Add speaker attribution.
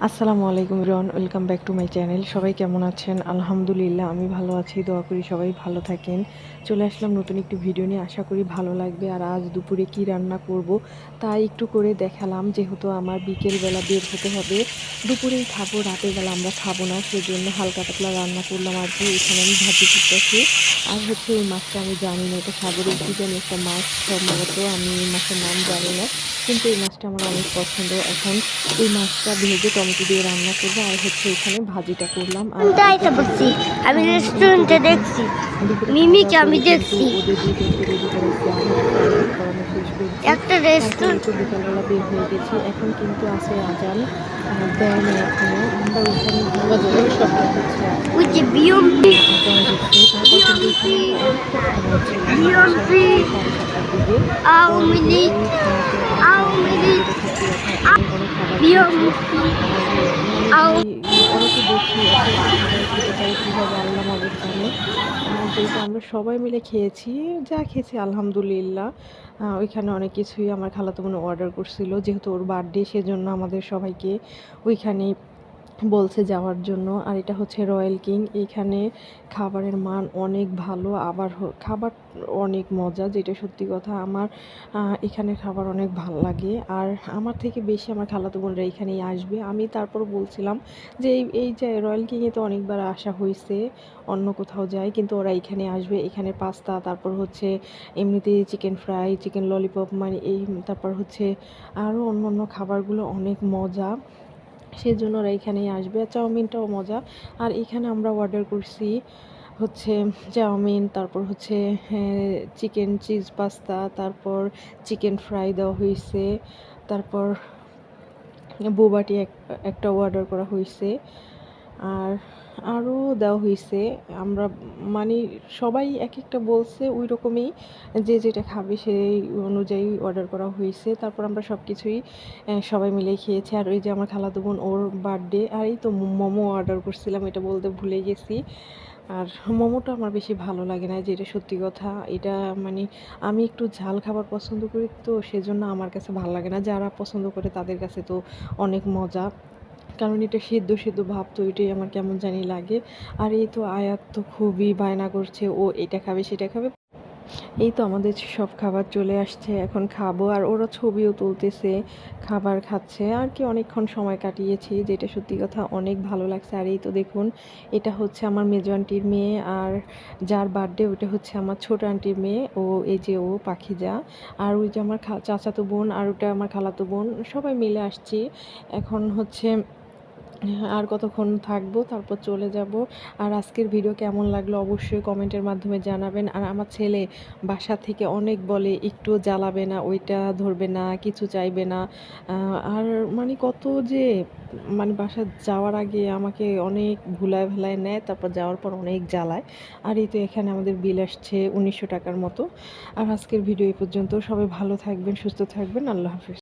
Speaker 1: আসসালামু আলাইকুম everyone, welcome back to my channel. সবাই কেমন আছেন? আলহামদুলিল্লাহ আমি ভালো আছি, দোয়া করি সবাই ভালো থাকেন। চলে আসলাম নতুন একটি ভিডিও নিয়ে, আশা করি ভালো লাগবে। আর আজ দুপুরে কি রান্না করব তাই একটু করে দেখালাম, যেহেতু আমার বিকেলবেলা বের হতে হবে, দুপুরেই খাবো, রাতের বেলা আমরা খাবো না, সেজন্য হালকা পাতলা রান্না করলাম আর কি। এখানে আমি ভাজি করতেছি। আর হচ্ছে এই মাছটা আমি জানি না, এটা সাগরের কি জানি একটা মাছ, সম্ভবত আমি এই মাছের নাম জানি না, কিন্তু এই মাছটা আমার অনেক পছন্দ। এখন এই মাছটা ভেজে টমেটো দিয়ে রান্না করবো, আর হচ্ছে এখানে ভাজিটা করলাম। আর
Speaker 2: আমি
Speaker 1: এই তো
Speaker 2: রেস্টুরেন্টে
Speaker 1: দেখুন,
Speaker 2: দেখছি
Speaker 1: দুপুরে খাওয়া দাওয়া
Speaker 2: মিমিকে
Speaker 1: করে
Speaker 2: আমি
Speaker 1: কিন্তু
Speaker 2: দেখছি
Speaker 1: ওদের দুজনকে রেডি করেছি, আর হচ্ছে আমাদের পড়ানো শেষ করছি।
Speaker 2: একটা
Speaker 1: তারপরে
Speaker 2: রেস্টুরেন্ট
Speaker 1: তো বিকালবেলা বের হয়ে গেছি, এখন কিন্তু আছে আজান, দেয়নি এখনো। আমরা ওইখানে গিয়েছি, তারপর হচ্ছে
Speaker 2: ওই
Speaker 1: আপনার
Speaker 2: যে বিএমপি
Speaker 1: আজান দিচ্ছে, তারপর কিন্তু এখানে
Speaker 2: বিএমপি
Speaker 1: আমরা অনেকটা সময় ছিলাম, বাসায়
Speaker 2: বিএমপি
Speaker 1: আসছি 7:30টার দিকে। পরে
Speaker 2: আওয়ামী লীগ
Speaker 1: কিন্তু খাওয়াতে খাওয়াতে
Speaker 2: আওয়ামী
Speaker 1: আসলে
Speaker 2: লীগ
Speaker 1: ভিতরে সত্যি কথা অনেক অনেক খাবার খেয়েছি।
Speaker 2: বিএমপি
Speaker 1: আর মানে ভাই, ওরা তো দেখি এত এত খাবার খেতে পারে কীভাবে, আল্লাহ মাবুদ জানে। যেহেতু আমরা সবাই মিলে খেয়েছি, যা খেয়েছি আলহামদুলিল্লাহ। ওইখানে অনেক কিছুই আমার খালাতো বোন অর্ডার করছিল, যেহেতু ওর বার্থডে, সেজন্য আমাদের সবাইকে ওইখানে বলছে যাওয়ার জন্য। আর এটা হচ্ছে রয়্যাল কিং, এইখানে খাবারের মান অনেক ভালো, আবার খাবার অনেক মজা, যেটা সত্যি কথা। আমার এখানে খাবার অনেক ভালো লাগে। আর আমার থেকে বেশি আমার খালাতো বোনরা এখানেই আসবে। আমি তারপর বলছিলাম যে এই যে রয়্যাল কিংয়ে তো অনেকবার আসা হয়েছে, অন্য কোথাও যায়, কিন্তু ওরা এখানে আসবে। এখানে পাস্তা, তারপর হচ্ছে এমনিতেই চিকেন ফ্রাই, চিকেন ললিপপ, মানে এই, তারপর হচ্ছে আরও অন্য অন্য খাবারগুলো অনেক মজা, সেজন্য ওরা এখানেই আসবে। চাউমিনটাও মজা। আর এখানে আমরা অর্ডার করছি হচ্ছে চাউমিন, তারপর হচ্ছে চিকেন চিজ পাস্তা, তারপর চিকেন ফ্রাই দেওয়া হয়েছে, তারপর বোবাটি একটা অর্ডার করা হয়েছে, আর আরও দেওয়া হয়েছে। আমরা মানে সবাই এক একটা বলছে ওই রকমই, যে যেটা খাবে সেই অনুযায়ী অর্ডার করা হয়েছে। তারপর আমরা সব কিছুই সবাই মিলে খেয়েছি। আর ওই যে আমার খালাতো বোন, ওর বার্থডে, আর এই তো মোমো অর্ডার করছিলাম, এটা বলতে ভুলে গেছি। আর মোমোটা আমার বেশি ভালো লাগে না, যেটা সত্যি কথা। এটা মানে আমি একটু ঝাল খাবার পছন্দ করি, তো সেজন্য আমার কাছে ভালো লাগে না। যারা পছন্দ করে তাদের কাছে তো অনেক মজা, কারণ এটা সিদ্ধ সিদ্ধ ভাব, তো এটাই আমার কেমন জানি লাগে। আর এই তো আয়াত তো খুবই বায়না করছে, ও এটা খাবে সেটা খাবে। এই তো আমাদের সব খাবার চলে আসছে, এখন খাবো। আর ওরা ছবিও তুলতেছে, খাবার খাচ্ছে আর কি। অনেকক্ষণ সময় কাটিয়েছি, যেটা সত্যি কথা অনেক ভালো লাগছে। আর এই তো দেখুন, এটা হচ্ছে আমার মেজো আন্টির মেয়ে, আর যার বার্থডে ওটা হচ্ছে আমার ছোট আন্টির মেয়ে, ও এই যে ও পাখিজা। আর ওই যে আমার চাচাতো বোন, আর ওটা আমার খালাতো বোন, সবাই মিলে আসছি। এখন হচ্ছে আর কতক্ষণ থাকবো, তারপর চলে যাব। আর আজকের ভিডিও কেমন লাগলো অবশ্যই কমেন্টের মাধ্যমে জানাবেন। আর আমার ছেলে বাসা থেকে অনেক বলে, একটু জ্বালাবে না, ওইটা ধরবে না, কিছু চাইবে না। আর মানে কত যে, মানে বাসা যাওয়ার আগে আমাকে অনেক ভুলায় ভুলায় নেয়, তারপর যাওয়ার পর অনেক জ্বালায়। আর এই তো এখানে আমাদের বিল আসছে 1900 টাকার মতো। আর আজকের ভিডিও এই পর্যন্ত। সবাই ভালো থাকবেন, সুস্থ থাকবেন, আল্লাহ হাফিজ।